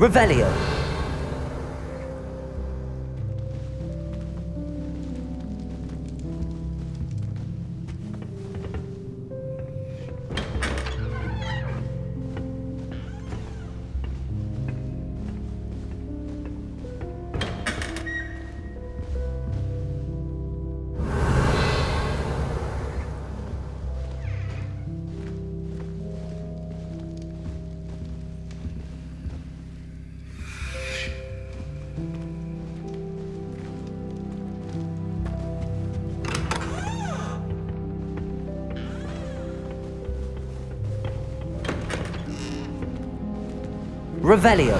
Revelio. Revelio.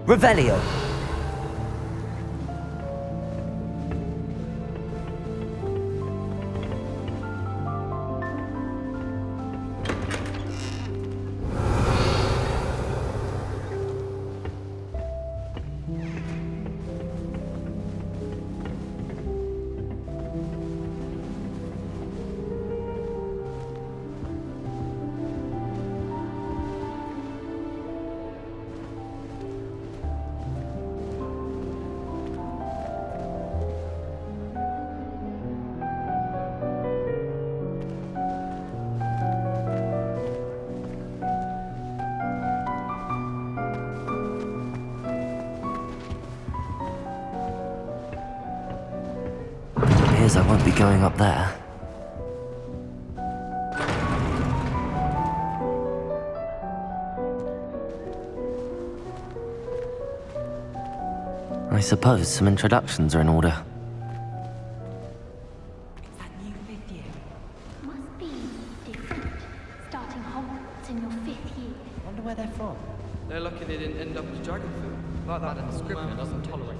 Revelio. I won't be going up there. I suppose some introductions are in order. It's that new fifth year. Must be different. Starting Hogwarts in your 5th year. Wonder where they're from. They're lucky they didn't end up as Dragonfield. Like that Scrivener doesn't tolerate.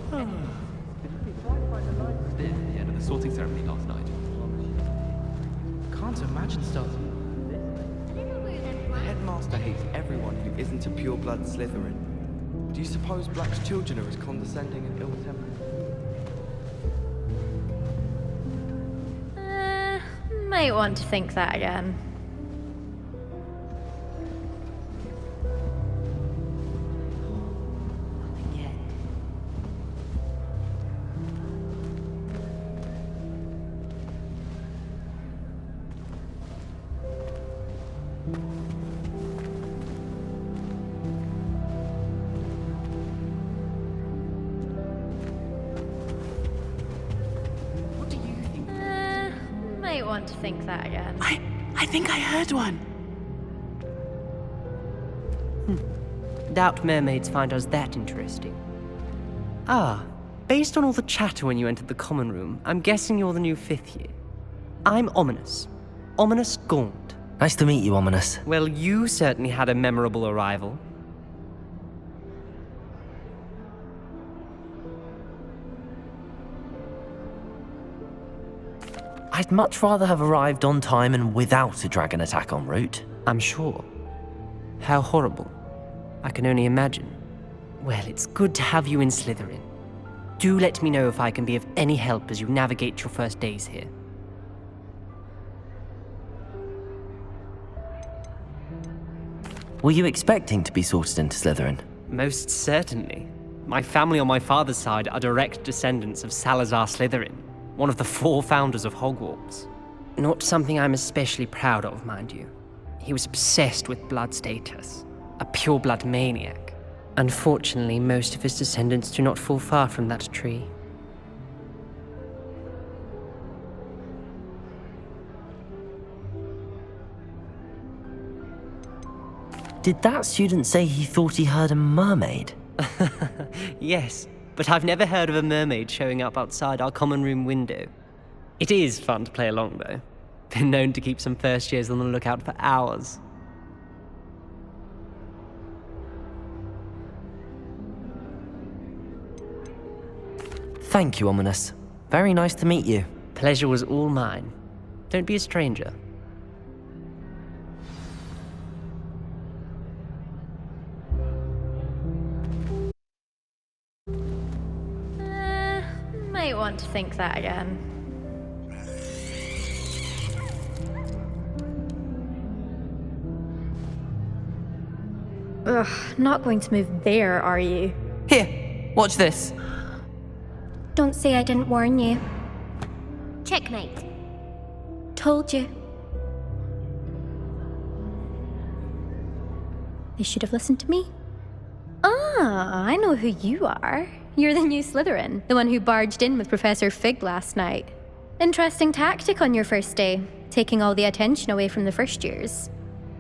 The end of the sorting ceremony last night. Can't imagine starting. The headmaster hates everyone who isn't a pure-blood Slytherin. Do you suppose Black's children are as condescending and ill-tempered? Might want to think that again. What do you think? Might want to think that again. I think I heard one. Doubt mermaids find us that interesting. Ah, based on all the chatter when you entered the common room, I'm guessing you're the new 5th year. I'm Ominous. Ominous Gaunt. Nice to meet you, Ominous. Well, you certainly had a memorable arrival. I'd much rather have arrived on time and without a dragon attack en route. I'm sure. How horrible. I can only imagine. Well, it's good to have you in Slytherin. Do let me know if I can be of any help as you navigate your first days here. Were you expecting to be sorted into Slytherin? Most certainly. My family on my father's side are direct descendants of Salazar Slytherin, one of the 4 founders of Hogwarts. Not something I'm especially proud of, mind you. He was obsessed with blood status, a pure-blood maniac. Unfortunately, most of his descendants do not fall far from that tree. Did that student say he thought he heard a mermaid? Yes, but I've never heard of a mermaid showing up outside our common room window. It is fun to play along, though. Been known to keep some first years on the lookout for hours. Thank you, Ominous. Very nice to meet you. Pleasure was all mine. Don't be a stranger. Might want to think that again. Ugh, not going to move there, are you? Here, watch this. Don't say I didn't warn you. Checkmate. Told you. They should have listened to me. Ah, I know who you are. You're the new Slytherin, the one who barged in with Professor Fig last night. Interesting tactic on your first day, taking all the attention away from the first years.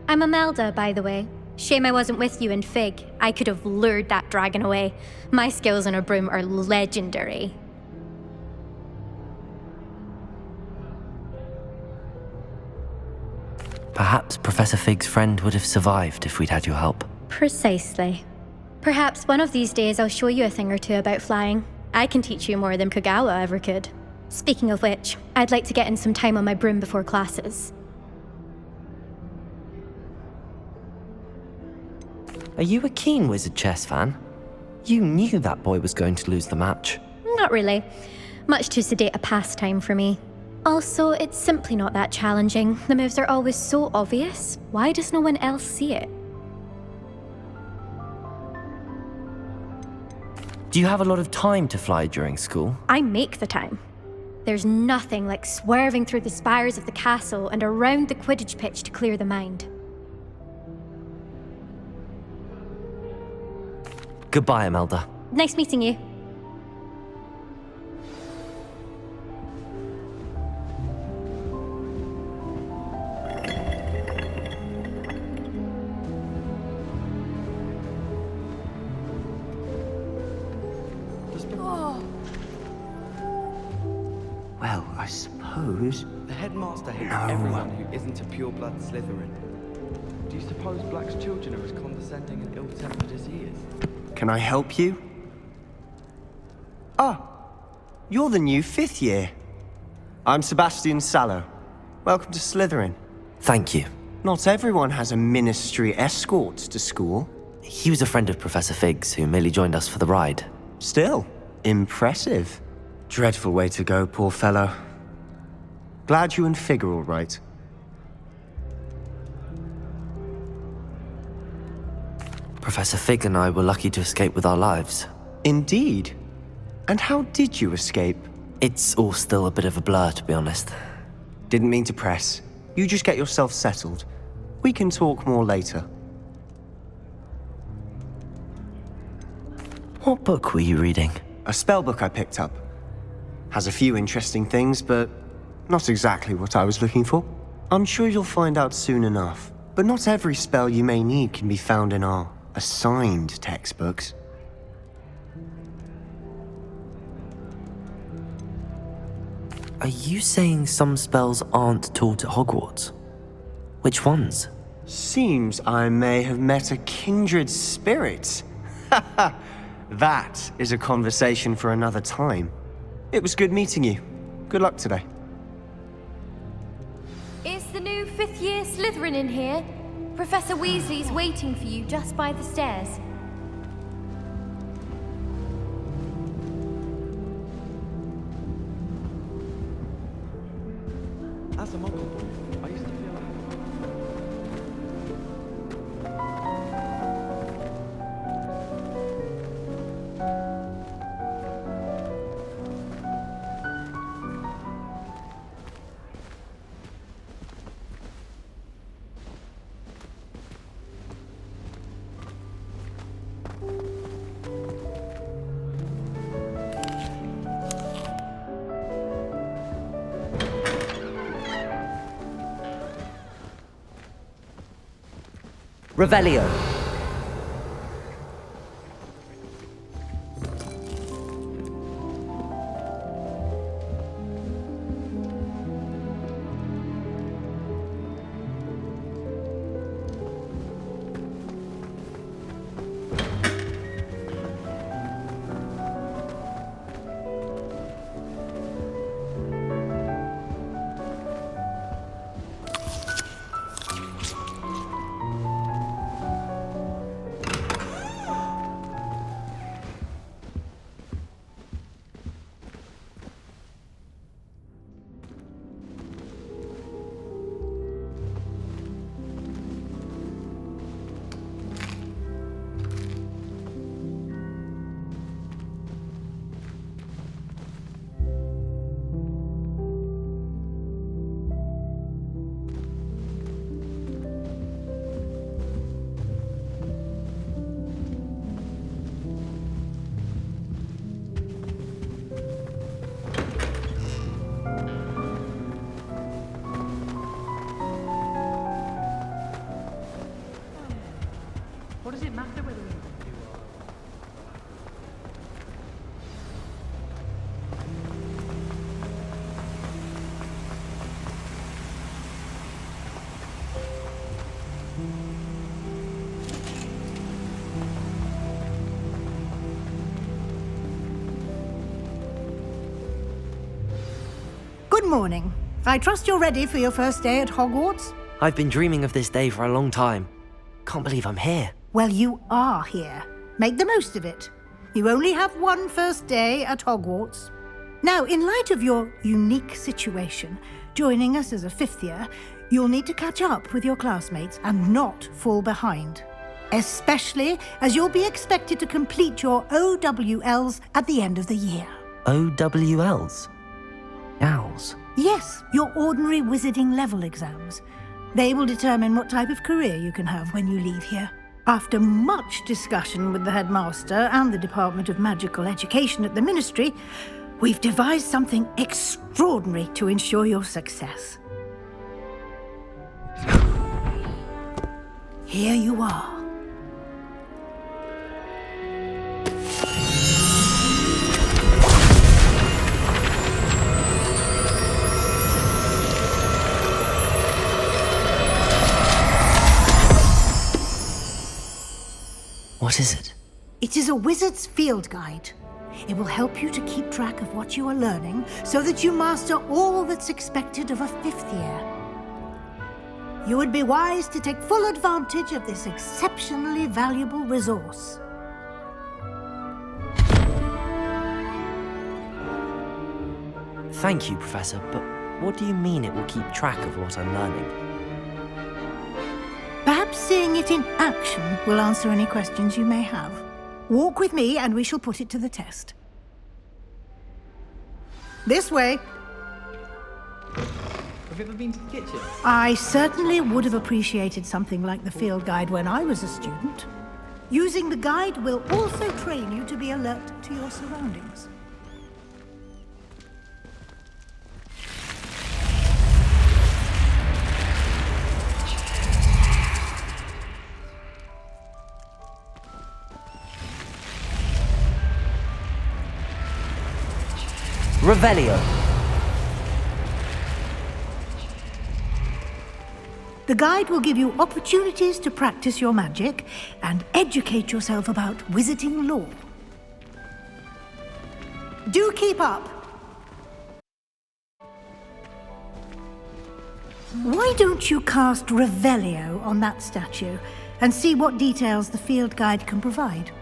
I'm Imelda, by the way. Shame I wasn't with you in Fig. I could have lured that dragon away. My skills on a broom are legendary. Perhaps Professor Fig's friend would have survived if we'd had your help. Precisely. Perhaps one of these days I'll show you a thing or two about flying. I can teach you more than Kogawa ever could. Speaking of which, I'd like to get in some time on my broom before classes. Are you a keen Wizard chess fan? You knew that boy was going to lose the match. Not really. Much too sedate a pastime for me. Also, it's simply not that challenging. The moves are always so obvious. Why does no one else see it? Do you have a lot of time to fly during school? I make the time. There's nothing like swerving through the spires of the castle and around the Quidditch pitch to clear the mind. Goodbye, Imelda. Nice meeting you. Well, I suppose... The headmaster hates everyone who isn't a pure-blood Slytherin. Do you suppose Black's children are as condescending and ill-tempered as he is? Can I help you? Ah, you're the new 5th year. I'm Sebastian Sallow. Welcome to Slytherin. Thank you. Not everyone has a ministry escort to school. He was a friend of Professor Fig's who merely joined us for the ride. Still, impressive. Dreadful way to go, poor fellow. Glad you and Fig are all right. Professor Fig and I were lucky to escape with our lives. Indeed. And how did you escape? It's all still a bit of a blur, to be honest. Didn't mean to press. You just get yourself settled. We can talk more later. What book were you reading? A spellbook I picked up. Has a few interesting things, but not exactly what I was looking for. I'm sure you'll find out soon enough. But not every spell you may need can be found in our assigned textbooks. Are you saying some spells aren't taught at Hogwarts? Which ones? Seems I may have met a kindred spirit. That is a conversation for another time. It was good meeting you. Good luck today. Is the new 5th year Slytherin in here? Professor Weasley's waiting for you just by the stairs. As a Muggle, I used to feel like... Revelio. Good morning. I trust you're ready for your first day at Hogwarts? I've been dreaming of this day for a long time. Can't believe I'm here. Well, you are here. Make the most of it. You only have one first day at Hogwarts. Now, in light of your unique situation, joining us as a fifth year, you'll need to catch up with your classmates and not fall behind. Especially as you'll be expected to complete your OWLs at the end of the year. OWLs? Owls? Yes, your ordinary wizarding level exams. They will determine what type of career you can have when you leave here. After much discussion with the headmaster and the Department of Magical Education at the Ministry, we've devised something extraordinary to ensure your success. Here you are. What is it? It is a wizard's field guide. It will help you to keep track of what you are learning so that you master all that's expected of a fifth year. You would be wise to take full advantage of this exceptionally valuable resource. Thank you, Professor, but what do you mean it will keep track of what I'm learning? Perhaps seeing it in action will answer any questions you may have. Walk with me and we shall put it to the test. This way. Have you ever been to the kitchen? I certainly would have appreciated something like the field guide when I was a student. Using the guide will also train you to be alert to your surroundings. Revelio. The guide will give you opportunities to practice your magic and educate yourself about wizarding lore. Do keep up! Why don't you cast Revelio on that statue and see what details the field guide can provide?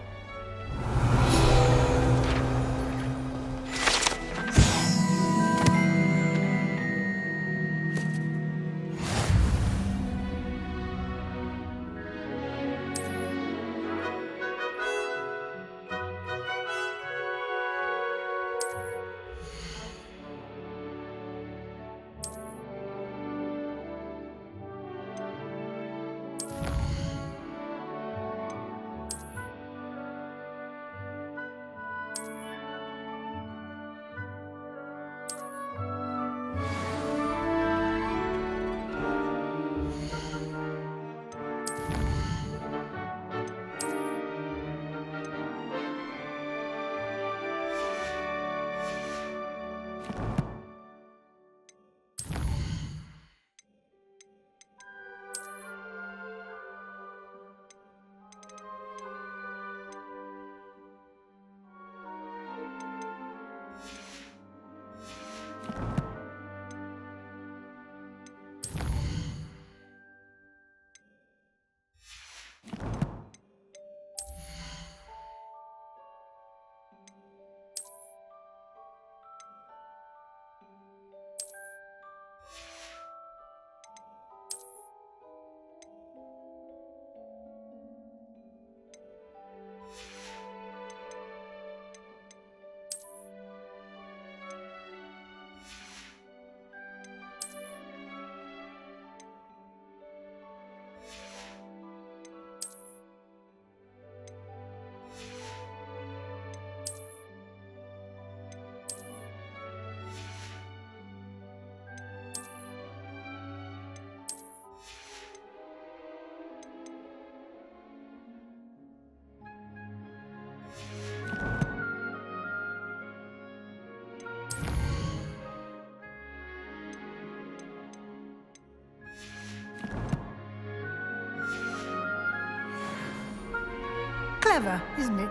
Clever, isn't it?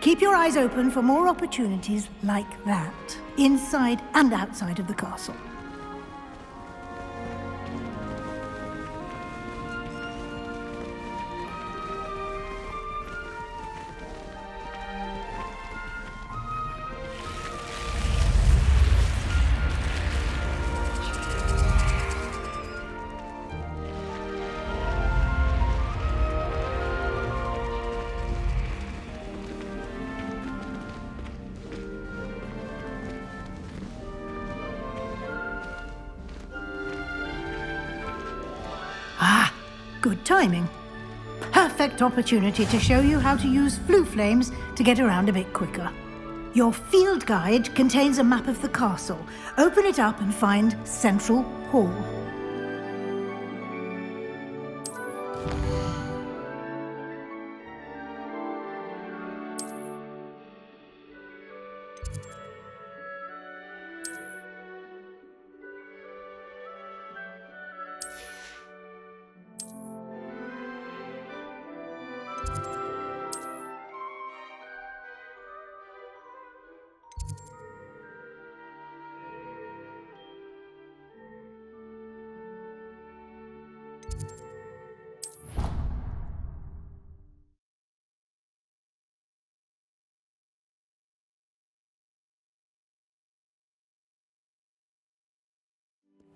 Keep your eyes open for more opportunities like that, inside and outside of the castle. Good timing. Perfect opportunity to show you how to use flue flames to get around a bit quicker. Your field guide contains a map of the castle. Open it up and find Central Hall.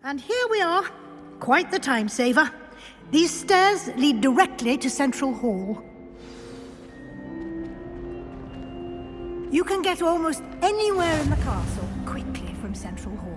And here we are. Quite the time saver. These stairs lead directly to Central Hall. You can get almost anywhere in the castle quickly from Central Hall.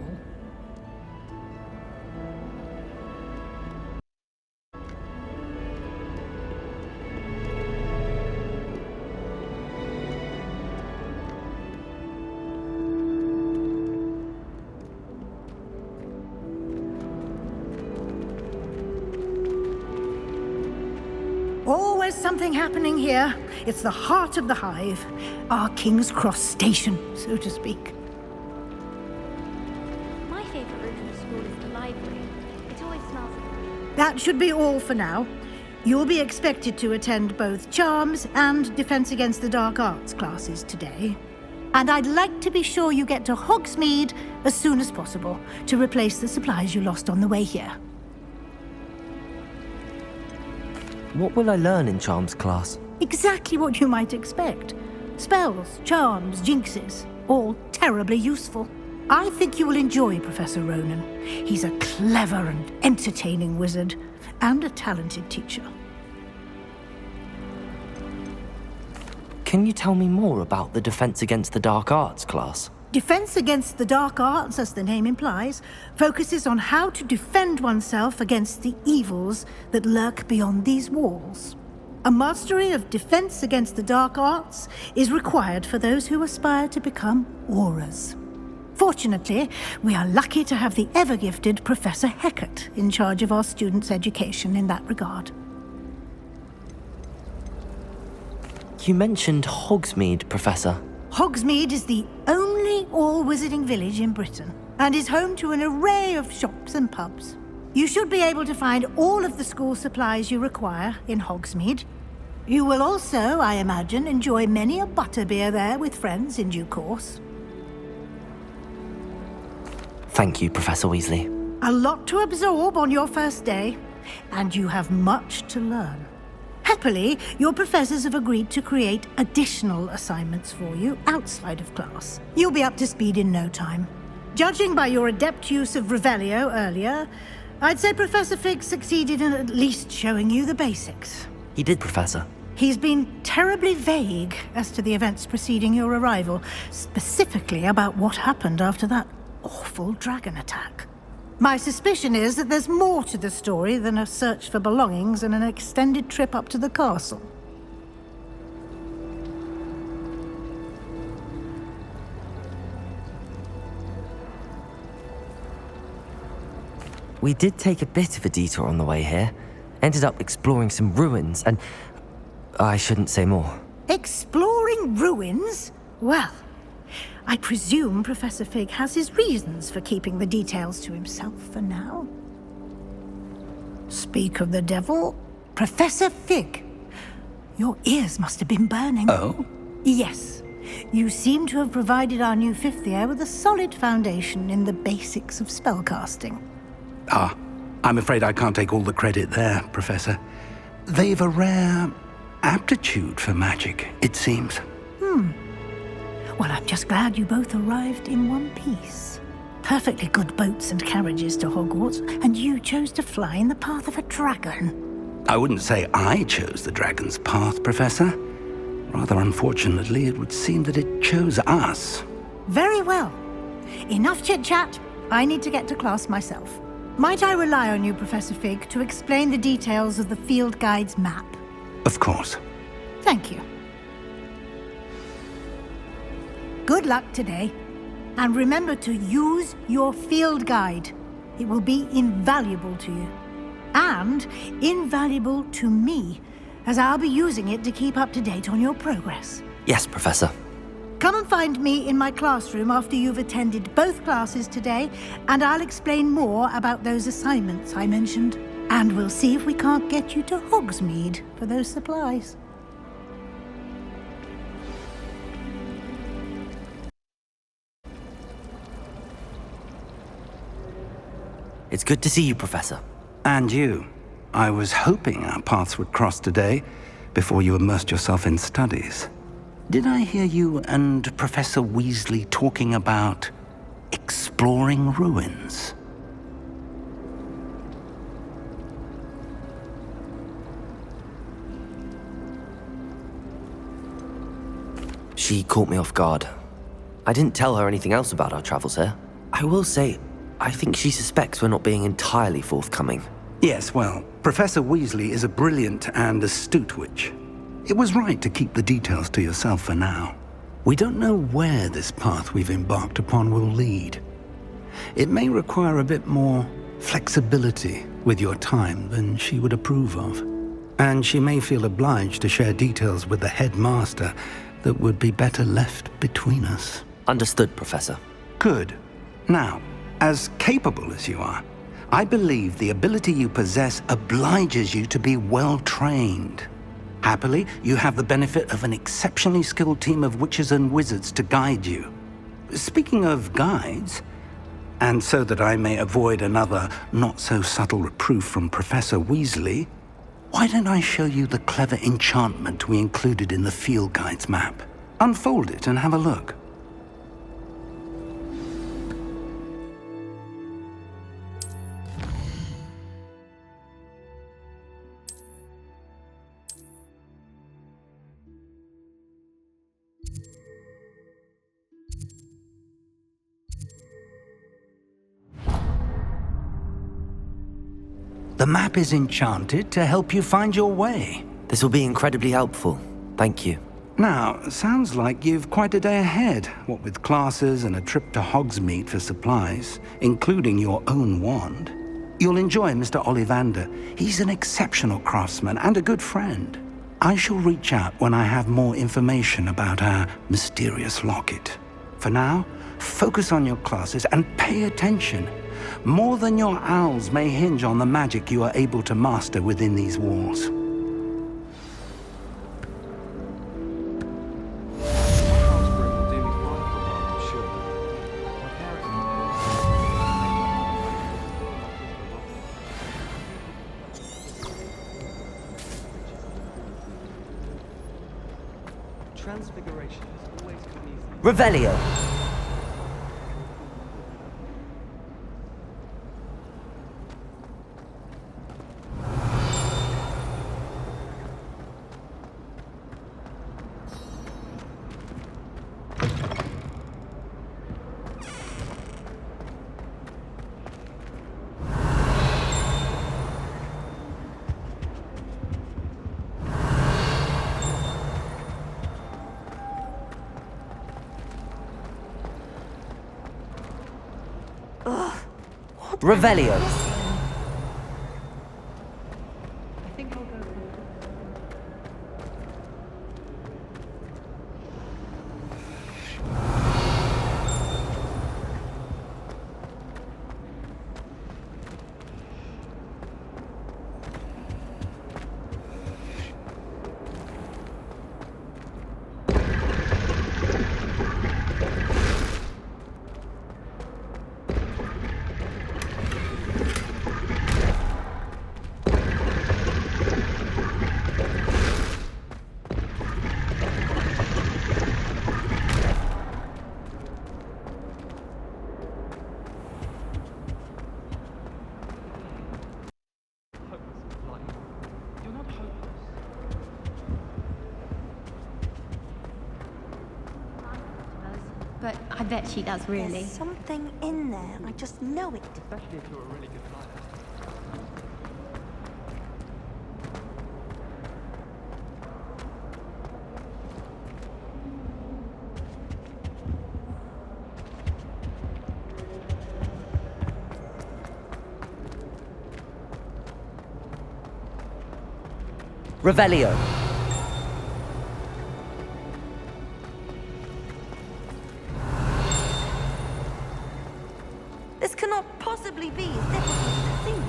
Always something happening here. It's the heart of the hive. Our King's Cross station, so to speak. My favourite room in the school is the library. It always smells of... That should be all for now. You'll be expected to attend both Charms and Defense Against the Dark Arts classes today. And I'd like to be sure you get to Hogsmeade as soon as possible to replace the supplies you lost on the way here. What will I learn in Charms class? Exactly what you might expect. Spells, charms, jinxes, all terribly useful. I think you will enjoy Professor Ronan. He's a clever and entertaining wizard, and a talented teacher. Can you tell me more about the Defense Against the Dark Arts class? Defense Against the Dark Arts, as the name implies, focuses on how to defend oneself against the evils that lurk beyond these walls. A mastery of Defense Against the Dark Arts is required for those who aspire to become Aurors. Fortunately, we are lucky to have the ever-gifted Professor Hecat in charge of our students' education in that regard. You mentioned Hogsmeade, Professor. Hogsmeade is the only all-wizarding village in Britain, and is home to an array of shops and pubs. You should be able to find all of the school supplies you require in Hogsmeade. You will also, I imagine, enjoy many a butterbeer there with friends in due course. Thank you, Professor Weasley. A lot to absorb on your first day, and you have much to learn. Happily, your professors have agreed to create additional assignments for you outside of class. You'll be up to speed in no time. Judging by your adept use of Revelio earlier, I'd say Professor Fig succeeded in at least showing you the basics. He did, Professor. He's been terribly vague as to the events preceding your arrival, specifically about what happened after that awful dragon attack. My suspicion is that there's more to the story than a search for belongings and an extended trip up to the castle. We did take a bit of a detour on the way here. Ended up exploring some ruins and... I shouldn't say more. Exploring ruins? Well, I presume Professor Fig has his reasons for keeping the details to himself for now. Speak of the devil, Professor Fig. Your ears must have been burning. Oh? Yes. You seem to have provided our new fifth year with a solid foundation in the basics of spellcasting. Ah, I'm afraid I can't take all the credit there, Professor. They've a rare aptitude for magic, it seems. Well, I'm just glad you both arrived in one piece. Perfectly good boats and carriages to Hogwarts, and you chose to fly in the path of a dragon. I wouldn't say I chose the dragon's path, Professor. Rather unfortunately, it would seem that it chose us. Very well. Enough chit-chat. I need to get to class myself. Might I rely on you, Professor Fig, to explain the details of the field guide's map? Of course. Thank you. Good luck today. And remember to use your field guide. It will be invaluable to you. And invaluable to me, as I'll be using it to keep up to date on your progress. Yes, Professor. Come and find me in my classroom after you've attended both classes today, and I'll explain more about those assignments I mentioned. And we'll see if we can't get you to Hogsmeade for those supplies. It's good to see you, Professor. And you. I was hoping our paths would cross today, before you immersed yourself in studies. Did I hear you and Professor Weasley talking about exploring ruins? She caught me off guard. I didn't tell her anything else about our travels here. I will say, I think she suspects we're not being entirely forthcoming. Yes, well, Professor Weasley is a brilliant and astute witch. It was right to keep the details to yourself for now. We don't know where this path we've embarked upon will lead. It may require a bit more flexibility with your time than she would approve of. And she may feel obliged to share details with the headmaster that would be better left between us. Understood, Professor. Good. Now, as capable as you are, I believe the ability you possess obliges you to be well-trained. Happily, you have the benefit of an exceptionally skilled team of witches and wizards to guide you. Speaking of guides, and so that I may avoid another not-so-subtle reproof from Professor Weasley, why don't I show you the clever enchantment we included in the field guide's map? Unfold it and have a look. The map is enchanted to help you find your way. This will be incredibly helpful. Thank you. Now, sounds like you've quite a day ahead, what with classes and a trip to Hogsmeade for supplies, including your own wand. You'll enjoy Mr. Ollivander. He's an exceptional craftsman and a good friend. I shall reach out when I have more information about our mysterious locket. For now, focus on your classes and pay attention. More than your owls may hinge on the magic you are able to master within these walls. Transfiguration has always come easily. Revelio. Revelio. but I bet she does really. There's something in there. I just know it. Especially if you're a really good pilot. Revelio. This cannot possibly be as difficult as it seems.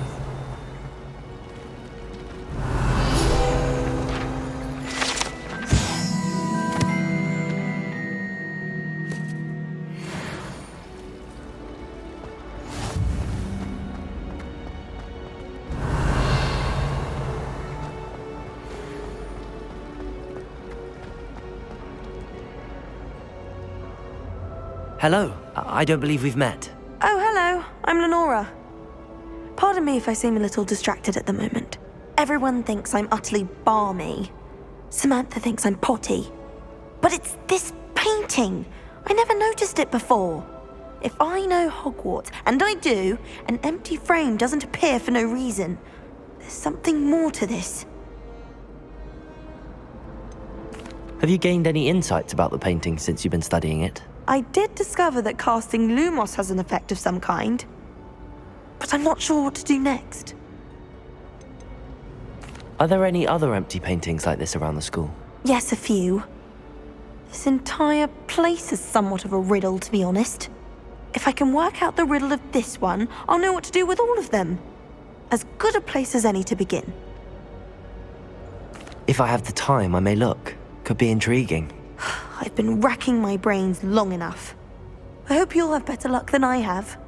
Hello. I don't believe we've met. Oh, hello. I'm Lenora. Pardon me if I seem a little distracted at the moment. Everyone thinks I'm utterly balmy. Samantha thinks I'm potty. But it's this painting. I never noticed it before. If I know Hogwarts, and I do, an empty frame doesn't appear for no reason. There's something more to this. Have you gained any insights about the painting since you've been studying it? I did discover that casting Lumos has an effect of some kind, but I'm not sure what to do next. Are there any other empty paintings like this around the school? Yes, a few. This entire place is somewhat of a riddle, to be honest. If I can work out the riddle of this one, I'll know what to do with all of them. As good a place as any to begin. If I have the time, I may look. Could be intriguing. I've been racking my brains long enough. I hope you'll have better luck than I have.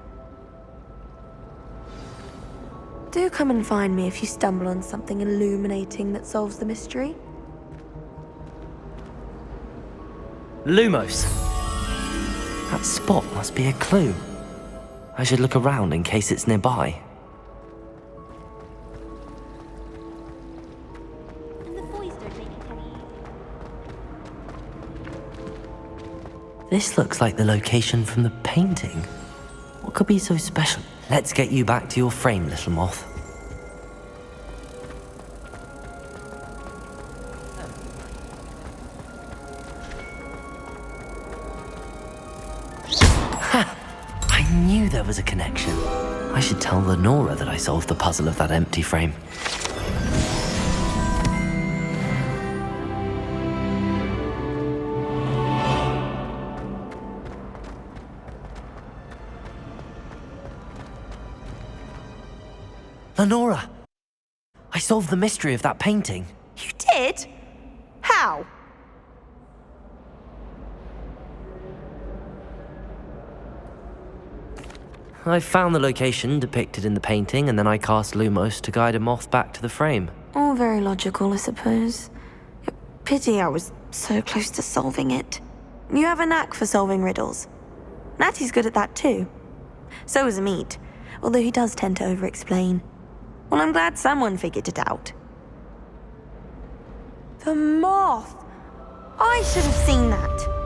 Do come and find me if you stumble on something illuminating that solves the mystery. Lumos. That spot must be a clue. I should look around in case it's nearby. This looks like the location from the painting. What could be so special? Let's get you back to your frame, little moth. Ha! I knew there was a connection. I should tell Lenora that I solved the puzzle of that empty frame. Lenora! I solved the mystery of that painting. You did? How? I found the location depicted in the painting, and then I cast Lumos to guide a moth back to the frame. All very logical, I suppose. Pity I was so close to solving it. You have a knack for solving riddles. Natty's good at that too. So is Amit, although he does tend to over-explain. Well, I'm glad someone figured it out. The moth! I should have seen that.